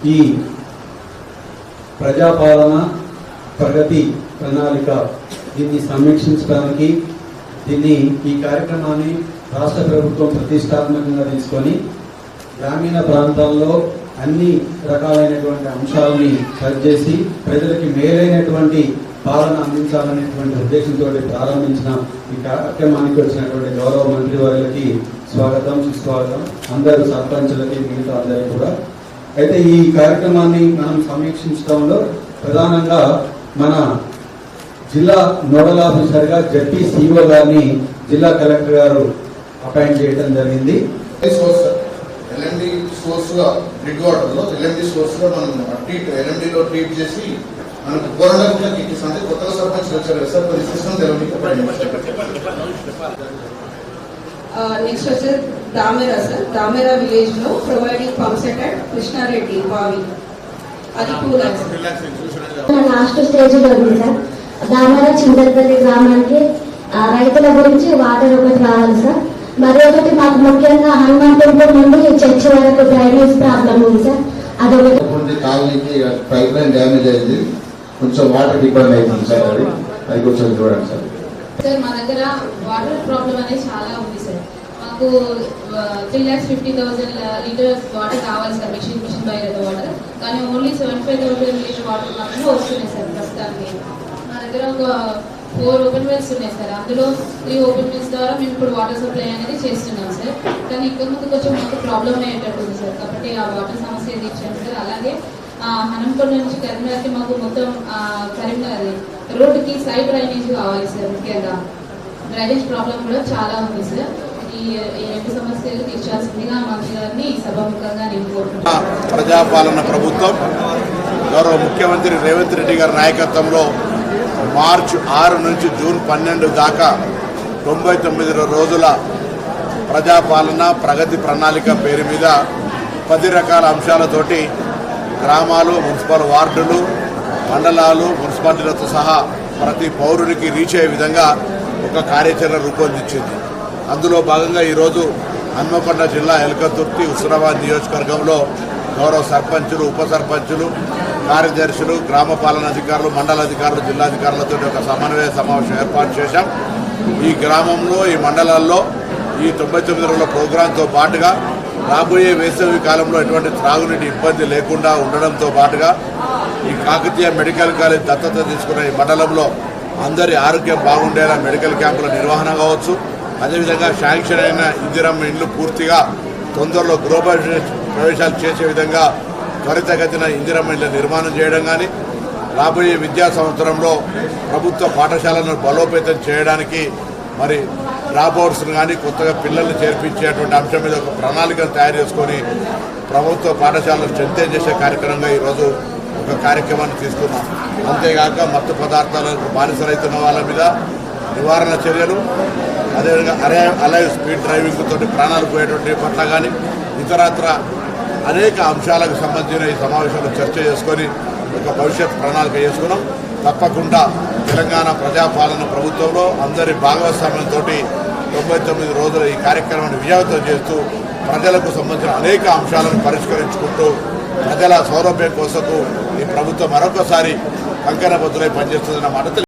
ఈ ప్రజాపాలన ప్రగతి ప్రణాళిక దీన్ని సమీక్షించడానికి ఈ కార్యక్రమాన్ని రాష్ట్ర ప్రభుత్వం ప్రతిష్టాత్మకంగా తీసుకొని గ్రామీణ ప్రాంతాల్లో అన్ని రకాలైనటువంటి అంశాలని సరి చేసి ప్రజలకి మేలైనటువంటి పాలన అందించాలనేటువంటి ఉద్దేశంతో ప్రారంభించిన ఈ కార్యక్రమానికి వచ్చినటువంటి గౌరవ మంత్రి వారికి స్వాగతం సుస్వాగతం, అందరు సర్పంచులకి మిగతా అందరికీ కూడా. అయితే ఈ కార్యక్రమాన్ని మనం సమీక్షించడంలో ప్రధానంగా మన జిల్లా నోడల్ ఆఫీసర్గా జడ్పీ సిఇఓ గారిని జిల్లా కలెక్టర్ గారు అపాయింట్ చేయడం జరిగింది. ఎల్ఎండి సోర్స్ గా గ్రిడ్ వాటర్ లో ఎల్ఎండి సోర్స్ గా మనం ఎల్ఎండి లో ట్రీట్ చేసి మనకు కోరడానికి ఇచ్చేసి కొత్తగా సర్పంచ్ వచ్చారు సార్. కొన్ని సిస్టమ్ నెక్స్ట్ వచ్చేసి దామెరా సార్. దామెరా విలేజ్ లో providing pump set at Krishnareddy బావి, అది 2 lakhs. లాస్ట్ స్టేజ్ లో ఉంది సార్. దామెరా చింతలపల్లి గ్రామానికి రైతుల గురించి వాటర్ ఒకటి కావాలి సార్. మరి ఒకటి మాకు ముఖ్యంగా హనుమాన్ టెంపుల్ నుండి చర్చ్ వరకు డ్రైనేజ్ ప్రాబ్లం ఉంది సార్. అదొకటి కాలనీకి పైప్ లైన్ డ్యామేజ్ అయింది, కొంచెం వాటర్ ఇబ్బంది అవుతుంది సార్. అది కొంచెం చూడండి సార్. సార్ మా దగ్గర వాటర్ ప్రాబ్లం అనేది చాలా ఉంది సార్. మాకు 3,50,000 లీటర్స్ వాటర్ కావాలి సార్, మిషన్ బై వాటర్. కానీ ఓన్లీ 75,000 లీటర్ వాటర్ మాత్రమే వస్తున్నాయి సార్ ప్రస్తుతానికి. మా దగ్గర ఒక 4 ఓపెన్ వెల్స్ ఉన్నాయి సార్. అందులో 3 ఓపెన్ వెల్స్ ద్వారా మేము ఇప్పుడు వాటర్ సప్లై అనేది చేస్తున్నాం సార్. కానీ ఇక్కడ ముందు కొంచెం మాకు ప్రాబ్లమ్ అయ్యేటట్టుంది సార్. కాబట్టి ఆ వాటర్ సమస్య తీర్చాము సార్. అలాగే హనంకొండ నుంచి కరీంనగర్కి మాకు మొత్తం కరీంనగర్ రోడ్డుకి సైడ్ డ్రైనేజ్ కావాలి సార్. ముఖ్యంగా డ్రైనేజ్ ప్రాబ్లం కూడా చాలా ఉంది సార్. ఈ 2 సమస్యలు తీర్చాల్సిందిగా మంత్రి గారిని సభాముఖంగా నేను కోరుకుంటున్నాను. ప్రజాపాలన ప్రభుత్వం గౌరవ ముఖ్యమంత్రి రేవంత్ రెడ్డి గారి నాయకత్వంలో మార్చి 6 నుంచి జూన్ 12 దాకా 99 రోజుల ప్రజాపాలన ప్రగతి ప్రణాళిక పేరు మీద 10 రకాల అంశాలతోటి గ్రామాలు, మున్సిపల్ వార్డులు, మండలాలు, మున్సిపాలిటీలతో సహా ప్రతి పౌరునికి రీచ్ అయ్యే విధంగా ఒక కార్యాచరణ రూపొందించింది. అందులో భాగంగా ఈరోజు హన్మకొండ జిల్లా ఎల్కతుర్తి హుస్నాబాద్ నియోజకవర్గంలో గౌరవ సర్పంచులు, ఉప సర్పంచులు, కార్యదర్శులు, గ్రామ పాలన అధికారులు, మండల అధికారులు, జిల్లాధికారులతో ఒక సమన్వయ సమావేశం ఏర్పాటు చేశాం. ఈ గ్రామంలో, ఈ మండలాల్లో ఈ 99 రోజుల ప్రోగ్రాంతో పాటుగా రాబోయే వేసవి కాలంలో ఎటువంటి త్రాగునీటి ఇబ్బంది లేకుండా ఉండడంతో పాటుగా ఈ కాకతీయ మెడికల్ కాలేజ్ దత్తత తీసుకున్న ఈ మండలంలో అందరి ఆరోగ్యం బాగుండేలా మెడికల్ క్యాంపుల నిర్వహణ కావచ్చు. అదేవిధంగా శాంక్షన్ అయిన ఇందిరమ్మ ఇండ్లు పూర్తిగా తొందరలో గృహ ప్రవేశాలు చేసే విధంగా త్వరితగతిన ఇందిరమ్మ ఇండ్ల నిర్మాణం చేయడం కానీ, రాబోయే విద్యా సంవత్సరంలో ప్రభుత్వ పాఠశాలను బలోపేతం చేయడానికి మరి డ్రాప్అవుట్స్ను కానీ కొత్తగా పిల్లల్ని చేర్పించేటువంటి అంశం మీద ఒక ప్రణాళికను తయారు చేసుకొని ప్రభుత్వ పాఠశాలను స్ట్రెంథెన్ చేసే కార్యక్రమంగా ఈరోజు ఒక కార్యక్రమాన్ని తీసుకున్నాం. అంతేగాక మత్తు పదార్థాలకు బానిసరైతున్న వాళ్ళ మీద నివారణ చర్యలు, అదేవిధంగా అలైవ్ స్పీడ్ డ్రైవింగ్ తోటి ప్రాణాలు పోయేటువంటి పట్ల కానీ ఇతరత్ర అనేక అంశాలకు సంబంధించిన ఈ సమావేశంలో చర్చ చేసుకొని ఒక భవిష్యత్ ప్రణాళిక చేసుకున్నాం. తప్పకుండా తెలంగాణ ప్రజాపాలన ప్రభుత్వంలో అందరి భాగస్వామ్యంతో 99 రోజుల ఈ కార్యక్రమాన్ని విజయవంతం చేస్తూ ప్రజలకు సంబంధించిన అనేక అంశాలను పరిష్కరించుకుంటూ ప్రజల సౌలభ్యం కోసము ఈ ప్రభుత్వం మరొకసారి కంకణబద్దులై పనిచేస్తుందన్న మాట